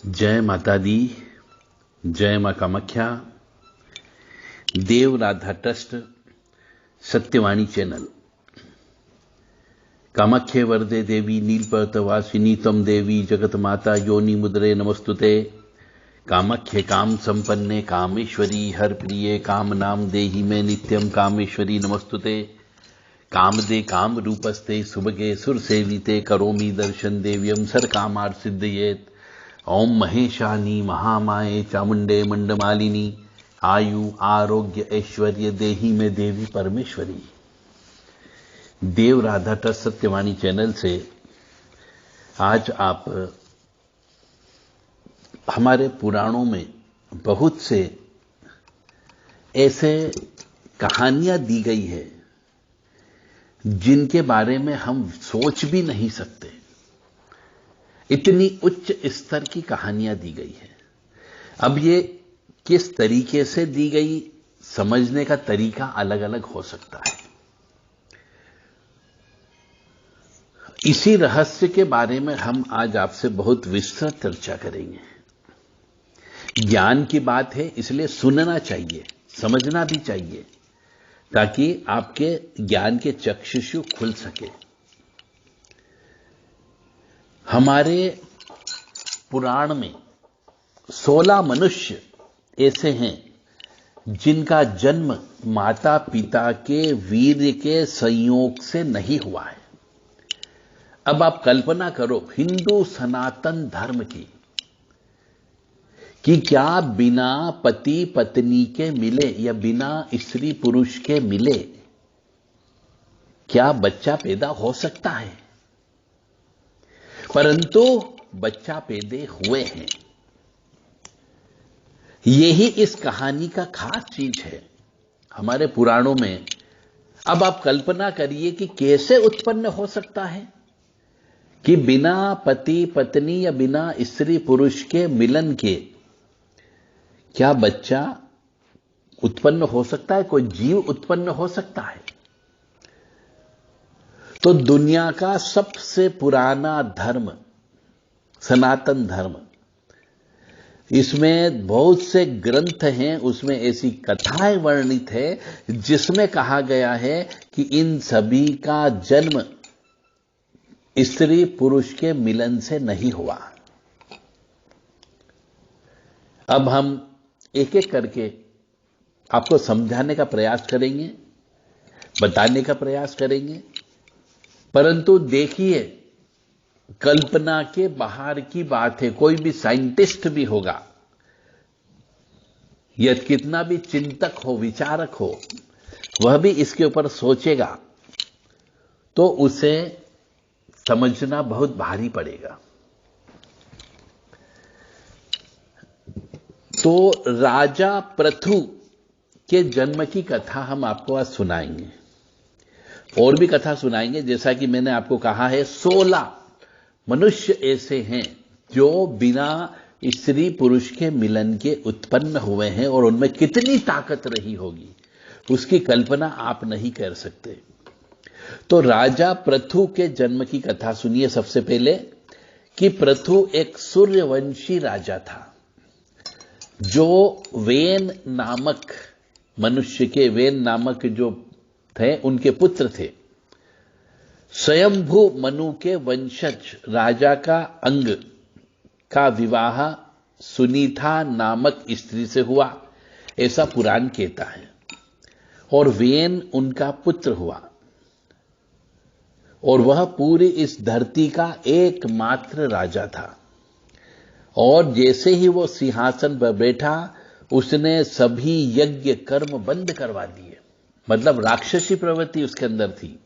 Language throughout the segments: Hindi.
जय माता दी, जय मां कामाख्या। देव राधा ट्रस्ट, सत्यवाणी चैनल। कामाख्ये वरदे देवी नीलपर्वतवासिनी त्वं देवी जगत माता योनि मुद्रे नमस्तुते। कामाख्ये काम संपन्ने कामेश्वरी हर प्रिये काम नाम देहि में नित्यम कामेश्वरी नमस्तुते। कामदे काम रूपस्ते सुभगे सुर सेविते करोमि दर्शन देव्यम सर कामार सिद्धयेत। ओम महेशानी महामाये चामुंडे मंडमालिनी आयु आरोग्य ऐश्वर्य देहि में देवी परमेश्वरी। देव राधा ट्रस्ट सत्यवाणी चैनल से आज आप हमारे पुराणों में बहुत से ऐसे कहानियां दी गई है जिनके बारे में हम सोच भी नहीं सकते। इतनी उच्च स्तर की कहानियां दी गई है। अब ये किस तरीके से दी गई, समझने का तरीका अलग अलग हो सकता है। इसी रहस्य के बारे में हम आज आपसे बहुत विस्तृत चर्चा करेंगे। ज्ञान की बात है, इसलिए सुनना चाहिए, समझना भी चाहिए, ताकि आपके ज्ञान के चक्षुषु खुल सके। हमारे पुराण में 16 मनुष्य ऐसे हैं जिनका जन्म माता पिता के वीर्य के संयोग से नहीं हुआ है। अब आप कल्पना करो हिंदू सनातन धर्म की, कि क्या बिना पति पत्नी के मिले या बिना स्त्री पुरुष के मिले क्या बच्चा पैदा हो सकता है? परंतु बच्चा पैदा हुए हैं। यही इस कहानी का खास चीज है हमारे पुराणों में। अब आप कल्पना करिए कि कैसे उत्पन्न हो सकता है कि बिना पति पत्नी या बिना स्त्री पुरुष के मिलन के क्या बच्चा उत्पन्न हो सकता है, कोई जीव उत्पन्न हो सकता है? तो दुनिया का सबसे पुराना धर्म सनातन धर्म, इसमें बहुत से ग्रंथ हैं, उसमें ऐसी कथाएं वर्णित है जिसमें कहा गया है कि इन सभी का जन्म स्त्री पुरुष के मिलन से नहीं हुआ। अब हम एक एक करके आपको समझाने का प्रयास करेंगे, बताने का प्रयास करेंगे, परंतु देखिए कल्पना के बाहर की बात है। कोई भी साइंटिस्ट भी होगा या कितना भी चिंतक हो, विचारक हो, वह भी इसके ऊपर सोचेगा तो उसे समझना बहुत भारी पड़ेगा। तो राजा पृथु के जन्म की कथा हम आपको आज सुनाएंगे, और भी कथा सुनाएंगे। जैसा कि मैंने आपको कहा है 16 मनुष्य ऐसे हैं जो बिना स्त्री पुरुष के मिलन के उत्पन्न हुए हैं, और उनमें कितनी ताकत रही होगी उसकी कल्पना आप नहीं कर सकते। तो राजा पृथु के जन्म की कथा सुनिए। सबसे पहले कि पृथु एक सूर्यवंशी राजा था जो वेन नामक मनुष्य के, वेन नामक जो थे उनके पुत्र थे। स्वयंभू मनु के वंशज राजा का अंग का विवाह सुनीता नामक स्त्री से हुआ, ऐसा पुराण कहता है, और वेन उनका पुत्र हुआ, और वह पूरी इस धरती का एकमात्र राजा था। और जैसे ही वो सिंहासन पर बैठा उसने सभी यज्ञ कर्म बंद करवा दिए, मतलब राक्षसी प्रवृत्ति उसके अंदर थी।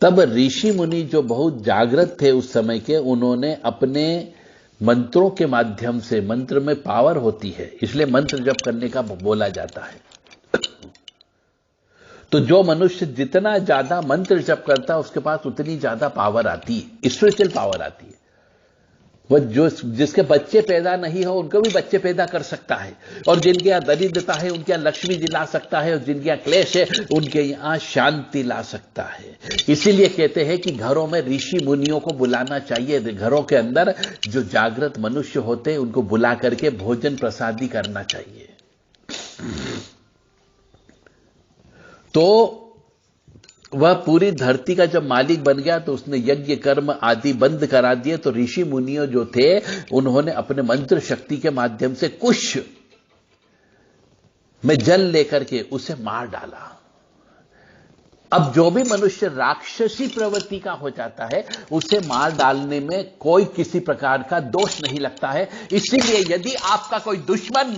तब ऋषि मुनि जो बहुत जागृत थे उस समय के, उन्होंने अपने मंत्रों के माध्यम से, मंत्र में पावर होती है इसलिए मंत्र जप करने का बोला जाता है। तो जो मनुष्य जितना ज्यादा मंत्र जप करता है उसके पास उतनी ज्यादा पावर आती है, स्पिरिचुअल पावर आती है। वह जो जिसके बच्चे पैदा नहीं हो उनको भी बच्चे पैदा कर सकता है, और जिनके यहां दरिद्रता है उनके यहां लक्ष्मी दिला सकता है, और जिनके यहां क्लेश है उनके यहां शांति ला सकता है। इसीलिए कहते हैं कि घरों में ऋषि मुनियों को बुलाना चाहिए, घरों के अंदर जो जागृत मनुष्य होते हैं उनको बुला करके भोजन प्रसादी करना चाहिए। तो वह पूरी धरती का जब मालिक बन गया तो उसने यज्ञ कर्म आदि बंद करा दिए। तो ऋषि मुनियों जो थे उन्होंने अपने मंत्र शक्ति के माध्यम से कुश में जल लेकर के उसे मार डाला। अब जो भी मनुष्य राक्षसी प्रवृत्ति का हो जाता है उसे मार डालने में कोई किसी प्रकार का दोष नहीं लगता है। इसीलिए यदि आपका कोई दुश्मन,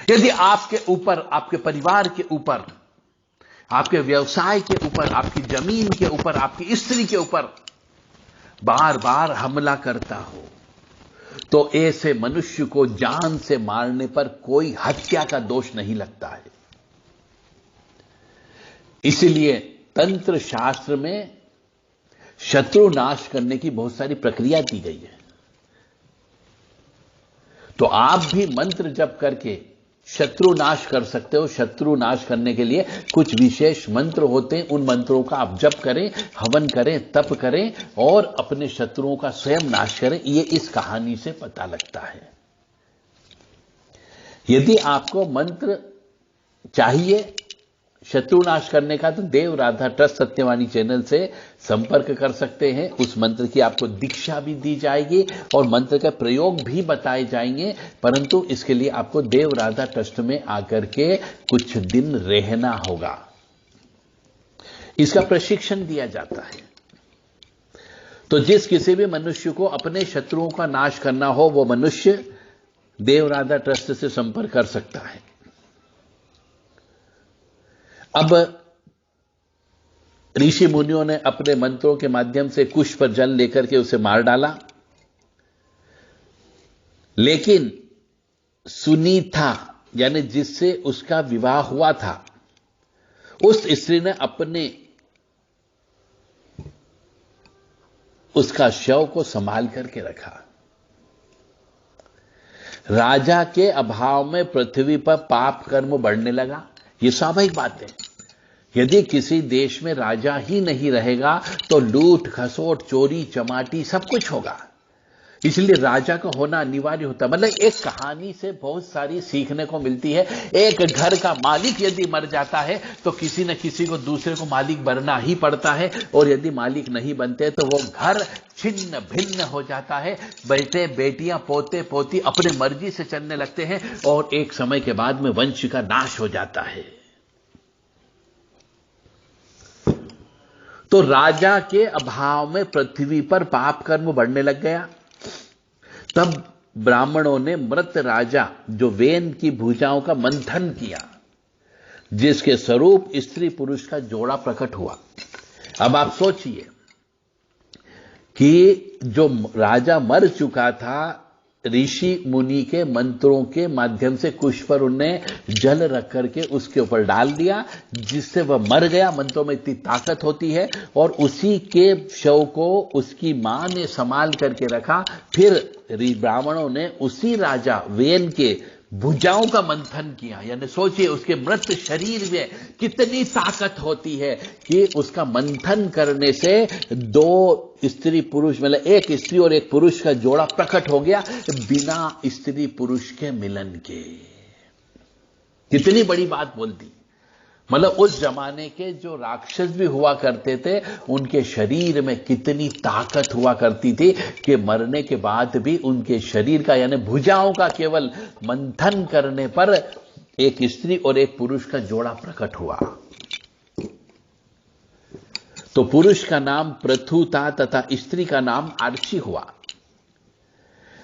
यदि आपके ऊपर, आपके परिवार के ऊपर, आपके व्यवसाय के ऊपर, आपकी जमीन के ऊपर, आपकी स्त्री के ऊपर बार बार हमला करता हो, तो ऐसे मनुष्य को जान से मारने पर कोई हत्या का दोष नहीं लगता है। इसलिए तंत्र शास्त्र में शत्रु नाश करने की बहुत सारी प्रक्रिया दी गई है। तो आप भी मंत्र जप करके शत्रु नाश कर सकते हो। शत्रु नाश करने के लिए कुछ विशेष मंत्र होते हैं, उन मंत्रों का आप जप करें, हवन करें, तप करें और अपने शत्रुओं का स्वयं नाश करें। ये इस कहानी से पता लगता है। यदि आपको मंत्र चाहिए शत्रु नाश करने का तो देव राधा ट्रस्ट सत्यवाणी चैनल से संपर्क कर सकते हैं। उस मंत्र की आपको दीक्षा भी दी जाएगी और मंत्र का प्रयोग भी बताए जाएंगे, परंतु इसके लिए आपको देव राधा ट्रस्ट में आकर के कुछ दिन रहना होगा। इसका प्रशिक्षण दिया जाता है। तो जिस किसी भी मनुष्य को अपने शत्रुओं का नाश करना हो वो मनुष्य देव राधा ट्रस्ट से संपर्क कर सकता है। अब ऋषि मुनियों ने अपने मंत्रों के माध्यम से कुश पर जल लेकर के उसे मार डाला, लेकिन सुनीता यानी जिससे उसका विवाह हुआ था उस स्त्री ने अपने उसका शव को संभाल करके रखा। राजा के अभाव में पृथ्वी पर पाप कर्म बढ़ने लगा। यह स्वाभाविक बात है। यदि किसी देश में राजा ही नहीं रहेगा तो लूट खसोट चोरी चमाटी सब कुछ होगा। इसलिए राजा का होना अनिवार्य होता है। मतलब एक कहानी से बहुत सारी सीखने को मिलती है। एक घर का मालिक यदि मर जाता है तो किसी न किसी को दूसरे को मालिक बनना ही पड़ता है, और यदि मालिक नहीं बनते तो वो घर छिन्न भिन्न हो जाता है। बेटे बेटियां पोते पोती अपने मर्जी से चलने लगते हैं और एक समय के बाद में वंश का नाश हो जाता है। तो राजा के अभाव में पृथ्वी पर पाप कर्म बढ़ने लग गया। तब ब्राह्मणों ने मृत राजा जो वेन की भुजाओं का मंथन किया, जिसके स्वरूप स्त्री पुरुष का जोड़ा प्रकट हुआ। अब आप सोचिए कि जो राजा मर चुका था, ऋषि मुनि के मंत्रों के माध्यम से कुश पर उन्होंने जल रख करके उसके ऊपर डाल दिया, जिससे वह मर गया। मंत्रों में इतनी ताकत होती है। और उसी के शव को उसकी मां ने संभाल करके रखा। फिर ब्राह्मणों ने उसी राजा वेन के भुजाओं का मंथन किया। यानी सोचिए उसके मृत शरीर में कितनी ताकत होती है कि उसका मंथन करने से दो स्त्री पुरुष, मतलब एक स्त्री और एक पुरुष का जोड़ा प्रकट हो गया बिना स्त्री पुरुष के मिलन के। कितनी बड़ी बात बोल दी। मतलब उस जमाने के जो राक्षस भी हुआ करते थे उनके शरीर में कितनी ताकत हुआ करती थी कि मरने के बाद भी उनके शरीर का यानी भुजाओं का केवल मंथन करने पर एक स्त्री और एक पुरुष का जोड़ा प्रकट हुआ। तो पुरुष का नाम पृथु था तथा स्त्री का नाम अर्ची हुआ।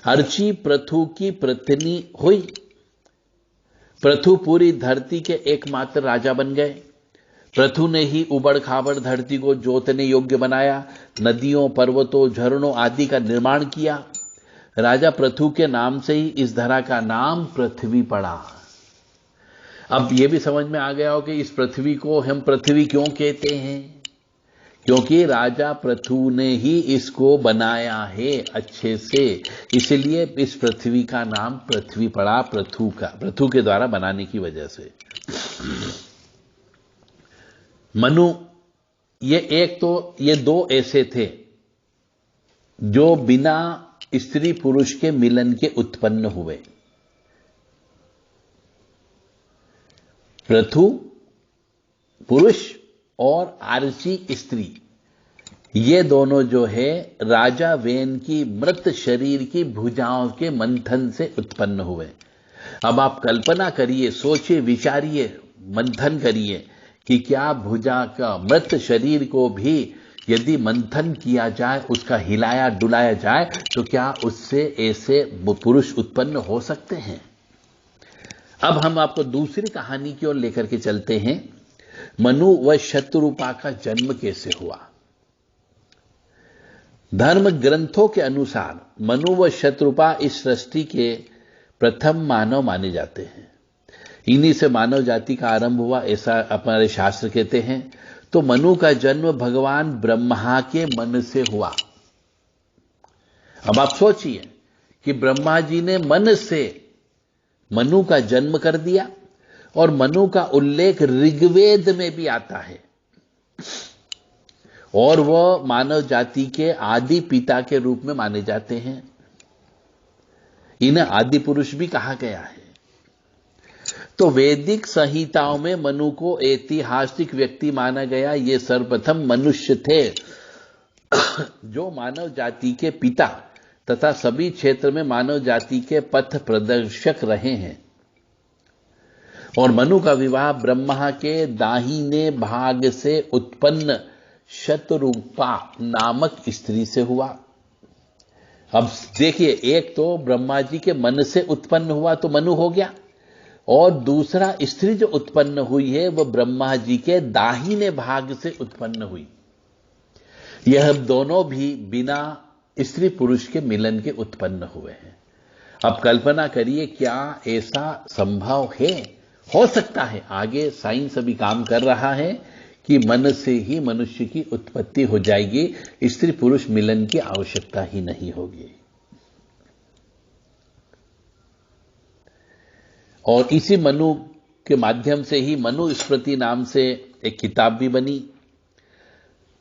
अर्ची पृथु की पत्नी हुई। पृथु पूरी धरती के एकमात्र राजा बन गए। पृथु ने ही उबड़ खाबड़ धरती को जोतने योग्य बनाया, नदियों पर्वतों झरनों आदि का निर्माण किया। राजा पृथु के नाम से ही इस धरा का नाम पृथ्वी पड़ा। अब यह भी समझ में आ गया हो कि इस पृथ्वी को हम पृथ्वी क्यों कहते हैं, क्योंकि राजा पृथु ने ही इसको बनाया है अच्छे से, इसलिए इस पृथ्वी का नाम पृथ्वी पड़ा, पृथु के द्वारा बनाने की वजह से। मनु, ये दो ऐसे थे जो बिना स्त्री पुरुष के मिलन के उत्पन्न हुए। पृथु पुरुष और आर्ची स्त्री, ये दोनों जो है राजा वेन की मृत शरीर की भुजाओं के मंथन से उत्पन्न हुए। अब आप कल्पना करिए, सोचिए, विचारिए, मंथन करिए कि क्या भुजा का मृत शरीर को भी यदि मंथन किया जाए, उसका हिलाया डुलाया जाए, तो क्या उससे ऐसे पुरुष उत्पन्न हो सकते हैं? अब हम आपको दूसरी कहानी की ओर लेकर के चलते हैं। मनु व शतरूपा का जन्म कैसे हुआ? धर्म ग्रंथों के अनुसार मनु व शतरूपा इस सृष्टि के प्रथम मानव माने जाते हैं। इन्हीं से मानव जाति का आरंभ हुआ, ऐसा हमारे शास्त्र कहते हैं। तो मनु का जन्म भगवान ब्रह्मा के मन से हुआ। अब आप सोचिए कि ब्रह्मा जी ने मन से मनु का जन्म कर दिया, और मनु का उल्लेख ऋग्वेद में भी आता है, और वह मानव जाति के आदि पिता के रूप में माने जाते हैं। इन्हें आदि पुरुष भी कहा गया है। तो वैदिक संहिताओं में मनु को ऐतिहासिक व्यक्ति माना गया। ये सर्वप्रथम मनुष्य थे जो मानव जाति के पिता तथा सभी क्षेत्र में मानव जाति के पथ प्रदर्शक रहे हैं। और मनु का विवाह ब्रह्मा के दाहिने भाग से उत्पन्न शतरूपा नामक स्त्री से हुआ। अब देखिए, एक तो ब्रह्मा जी के मन से उत्पन्न हुआ तो मनु हो गया, और दूसरा स्त्री जो उत्पन्न हुई है वह ब्रह्मा जी के दाहिने भाग से उत्पन्न हुई। यह दोनों भी बिना स्त्री पुरुष के मिलन के उत्पन्न हुए हैं। अब कल्पना करिए, क्या ऐसा संभव है? हो सकता है। आगे साइंस अभी काम कर रहा है कि मन से ही मनुष्य की उत्पत्ति हो जाएगी, स्त्री पुरुष मिलन की आवश्यकता ही नहीं होगी। और इसी मनु के माध्यम से ही मनु स्मृति नाम से एक किताब भी बनी,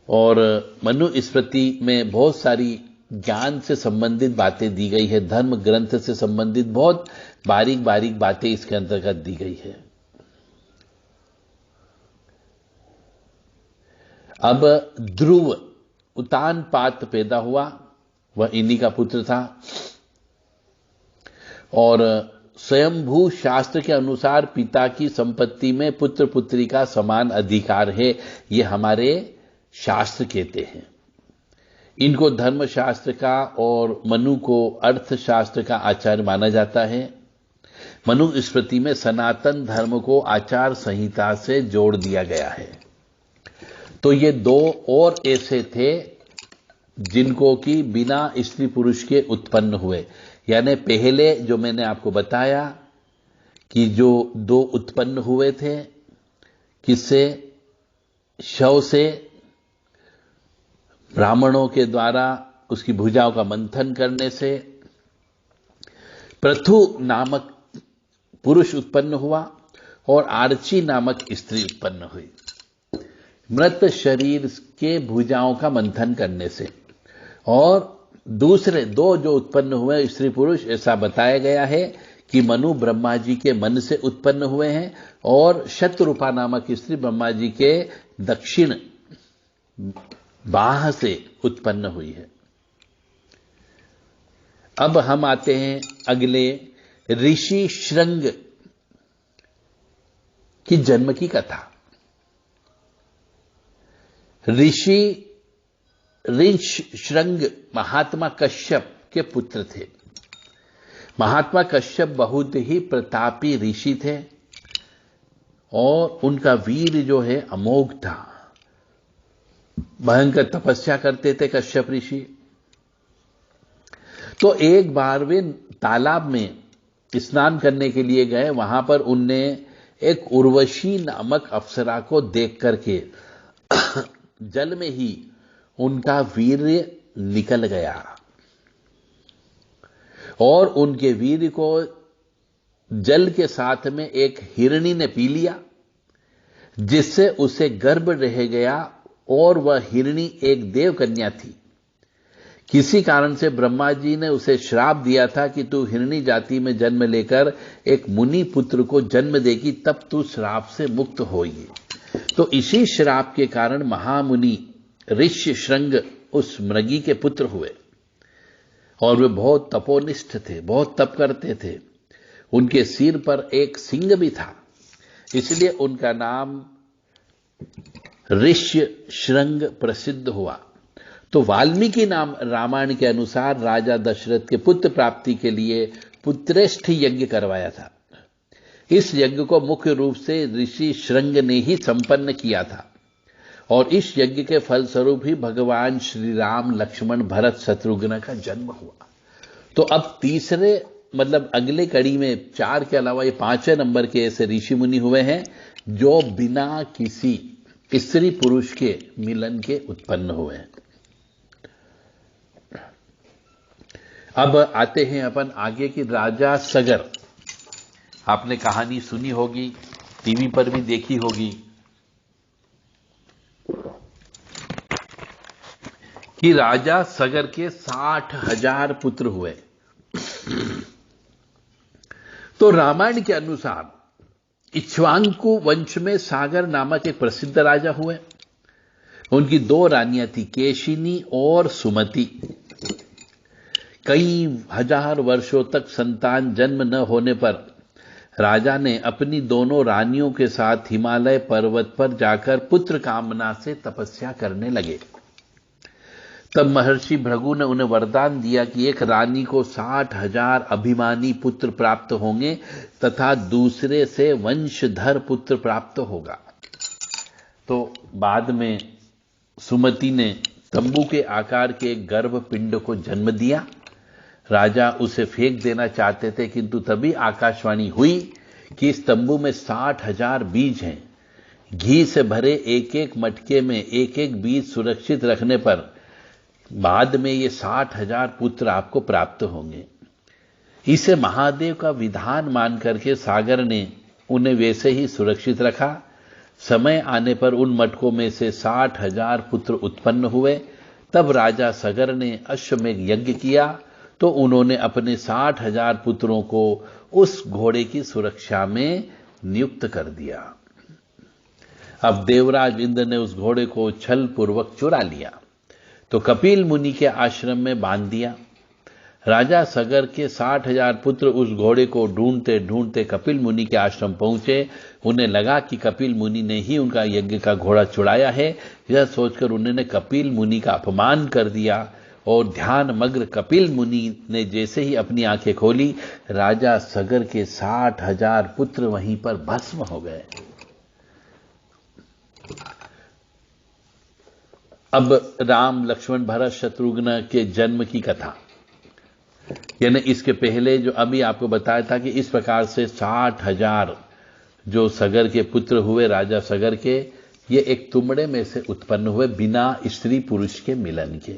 और मनु स्मृति में बहुत सारी ज्ञान से संबंधित बातें दी गई है। धर्म ग्रंथ से संबंधित बहुत बारीक बारीक बातें इसके अंतर्गत दी गई है। अब ध्रुव उतानपात पैदा हुआ, वह इन्हीं का पुत्र था। और स्वयंभू शास्त्र के अनुसार पिता की संपत्ति में पुत्र पुत्री का समान अधिकार है, ये हमारे शास्त्र कहते हैं। इनको धर्मशास्त्र का और मनु को अर्थशास्त्र का आचार्य माना जाता है। मनु स्मृति में सनातन धर्म को आचार संहिता से जोड़ दिया गया है। तो ये दो और ऐसे थे जिनको कि बिना स्त्री पुरुष के उत्पन्न हुए। यानी पहले जो मैंने आपको बताया कि जो दो उत्पन्न हुए थे, किससे? शव से, ब्राह्मणों के द्वारा उसकी भुजाओं का मंथन करने से पृथु नामक पुरुष उत्पन्न हुआ, और आर्ची नामक स्त्री उत्पन्न हुई मृत शरीर के भुजाओं का मंथन करने से। और दूसरे दो जो उत्पन्न हुए स्त्री पुरुष, ऐसा बताया गया है कि मनु ब्रह्मा जी के मन से उत्पन्न हुए हैं, और शतरूपा नामक स्त्री ब्रह्मा जी के दक्षिण बाह से उत्पन्न हुई है। अब हम आते हैं अगले ऋषि श्रृंग की जन्म की कथा। ऋषि श्रृंग महात्मा कश्यप के पुत्र थे। महात्मा कश्यप बहुत ही प्रतापी ऋषि थे, और उनका वीर जो है अमोघ था। भयंकर तपस्या करते थे कश्यप ऋषि। तो एक बार वे तालाब में स्नान करने के लिए गए। वहां पर उनने एक उर्वशी नामक अप्सरा को देख करके जल में ही उनका वीर्य निकल गया और उनके वीर्य को जल के साथ में एक हिरणी ने पी लिया, जिससे उसे गर्भ रह गया और वह हिरणी एक देवकन्या थी। किसी कारण से ब्रह्मा जी ने उसे श्राप दिया था कि तू हिरणी जाति में जन्म लेकर एक मुनि पुत्र को जन्म देगी, तब तू श्राप से मुक्त होगी। तो इसी श्राप के कारण महामुनि ऋषि श्रृंग उस मृगी के पुत्र हुए और वे बहुत तपोनिष्ठ थे, बहुत तप करते थे। उनके सिर पर एक सिंह भी था, इसलिए उनका नाम ऋष्य श्रृंग प्रसिद्ध हुआ। तो वाल्मीकि नाम रामायण के अनुसार राजा दशरथ के पुत्र प्राप्ति के लिए पुत्रेष्ठ यज्ञ करवाया था। इस यज्ञ को मुख्य रूप से ऋषि श्रृंग ने ही संपन्न किया था और इस यज्ञ के फलस्वरूप ही भगवान श्री राम, लक्ष्मण, भरत, शत्रुघ्न का जन्म हुआ। तो अब तीसरे मतलब अगले कड़ी में 4 के अलावा ये 5वें नंबर के ऐसे ऋषि मुनि हुए हैं जो बिना किसी स्त्री पुरुष के मिलन के उत्पन्न हुए हैं। अब आते हैं अपन आगे की राजा सगर। आपने कहानी सुनी होगी, टीवी पर भी देखी होगी कि राजा सगर के 60,000 पुत्र हुए। तो रामायण के अनुसार इक्ष्वाकु वंश में सागर नामक एक प्रसिद्ध राजा हुए। उनकी 2 रानियां थी, केशिनी और सुमति। कई हजार वर्षों तक संतान जन्म न होने पर राजा ने अपनी दोनों रानियों के साथ हिमालय पर्वत पर जाकर पुत्र कामना से तपस्या करने लगे। तब महर्षि भृगु ने उन्हें वरदान दिया कि एक रानी को 60,000 अभिमानी पुत्र प्राप्त होंगे तथा दूसरे से वंशधर पुत्र प्राप्त होगा। तो बाद में सुमति ने तंबू के आकार के एक गर्भ पिंड को जन्म दिया। राजा उसे फेंक देना चाहते थे, किंतु तभी आकाशवाणी हुई कि इस तंबू में 60,000 बीज हैं। घी से भरे एक एक मटके में एक एक बीज सुरक्षित रखने पर बाद में ये 60,000 पुत्र आपको प्राप्त होंगे। इसे महादेव का विधान मान करके सागर ने उन्हें वैसे ही सुरक्षित रखा। समय आने पर उन मटकों में से 60,000 पुत्र उत्पन्न हुए। तब राजा सगर ने अश्वमेध यज्ञ किया तो उन्होंने अपने 60,000 पुत्रों को उस घोड़े की सुरक्षा में नियुक्त कर दिया। अब देवराज इंद्र ने उस घोड़े को छल पूर्वक चुरा लिया तो कपिल मुनि के आश्रम में बांध दिया। राजा सगर के 60,000 पुत्र उस घोड़े को ढूंढते ढूंढते कपिल मुनि के आश्रम पहुंचे। उन्हें लगा कि कपिल मुनि ने ही उनका यज्ञ का घोड़ा चुराया है। यह सोचकर उन्होंने कपिल मुनि का अपमान कर दिया और ध्यान मग्न कपिल मुनि ने जैसे ही अपनी आंखें खोली, राजा सगर के 60,000 पुत्र वहीं पर भस्म हो गए। अब राम, लक्ष्मण, भरत, शत्रुघ्न के जन्म की कथा, यानी इसके पहले जो अभी आपको बताया था कि इस प्रकार से 60,000 जो सगर के पुत्र हुए राजा सगर के, ये एक तुमड़े में से उत्पन्न हुए बिना स्त्री पुरुष के मिलन के।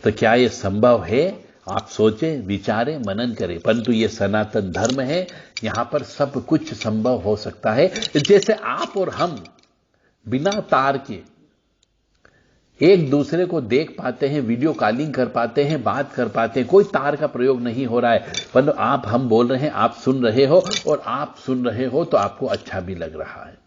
तो क्या ये संभव है? आप सोचें, विचारें, मनन करें। परंतु ये सनातन धर्म है, यहां पर सब कुछ संभव हो सकता है। जैसे आप और हम बिना तार के एक दूसरे को देख पाते हैं, वीडियो कॉलिंग कर पाते हैं, बात कर पाते हैं, कोई तार का प्रयोग नहीं हो रहा है, परंतु आप, हम बोल रहे हैं, आप सुन रहे हो और आप सुन रहे हो तो आपको अच्छा भी लग रहा है।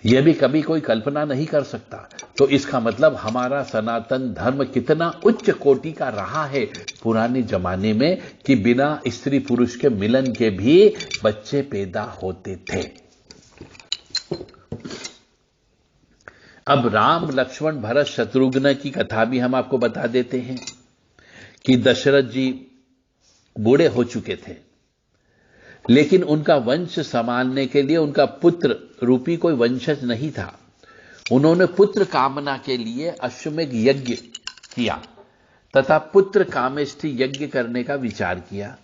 यह भी कभी कोई कल्पना नहीं कर सकता। तो इसका मतलब हमारा सनातन धर्म कितना उच्च कोटि का रहा है पुराने जमाने में कि बिना स्त्री पुरुष के मिलन के भी बच्चे पैदा होते थे। अब राम, लक्ष्मण, भरत, शत्रुघ्न की कथा भी हम आपको बता देते हैं कि दशरथ जी बूढ़े हो चुके थे, लेकिन उनका वंश संभालने के लिए उनका पुत्र रूपी कोई वंशज नहीं था। उन्होंने पुत्र कामना के लिए अश्वमेध यज्ञ किया तथा पुत्र कामेष्टि यज्ञ करने का विचार किया।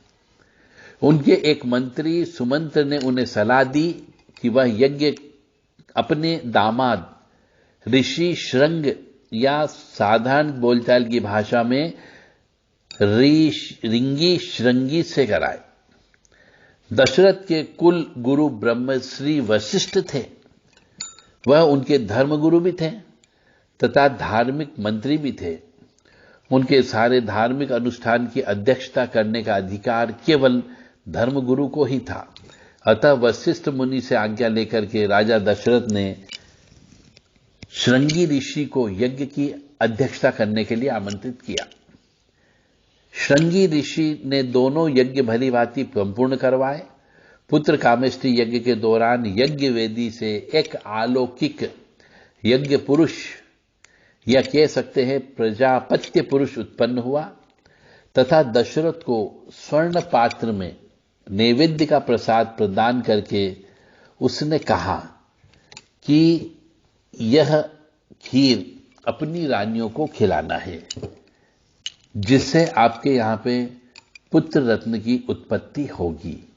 उनके एक मंत्री सुमंत्र ने उन्हें सलाह दी कि वह यज्ञ अपने दामाद ऋषि श्रृंग या साधारण बोलचाल की भाषा में रिंगी श्रृंगी से कराए। दशरथ के कुल गुरु ब्रह्मश्री वशिष्ठ थे। वह उनके धर्मगुरु भी थे तथा धार्मिक मंत्री भी थे। उनके सारे धार्मिक अनुष्ठान की अध्यक्षता करने का अधिकार केवल धर्मगुरु को ही था। अतः वशिष्ठ मुनि से आज्ञा लेकर के राजा दशरथ ने श्रृंगी ऋषि को यज्ञ की अध्यक्षता करने के लिए आमंत्रित किया। श्रृंगी ऋषि ने दोनों यज्ञ भली भांति संपूर्ण करवाए। पुत्र कामेष्टि यज्ञ के दौरान यज्ञ वेदी से एक अलौकिक यज्ञ पुरुष या कह सकते हैं प्रजापत्य पुरुष उत्पन्न हुआ तथा दशरथ को स्वर्ण पात्र में नैवेद्य का प्रसाद प्रदान करके उसने कहा कि यह खीर अपनी रानियों को खिलाना है, जिससे आपके यहां पे पुत्र रत्न की उत्पत्ति होगी।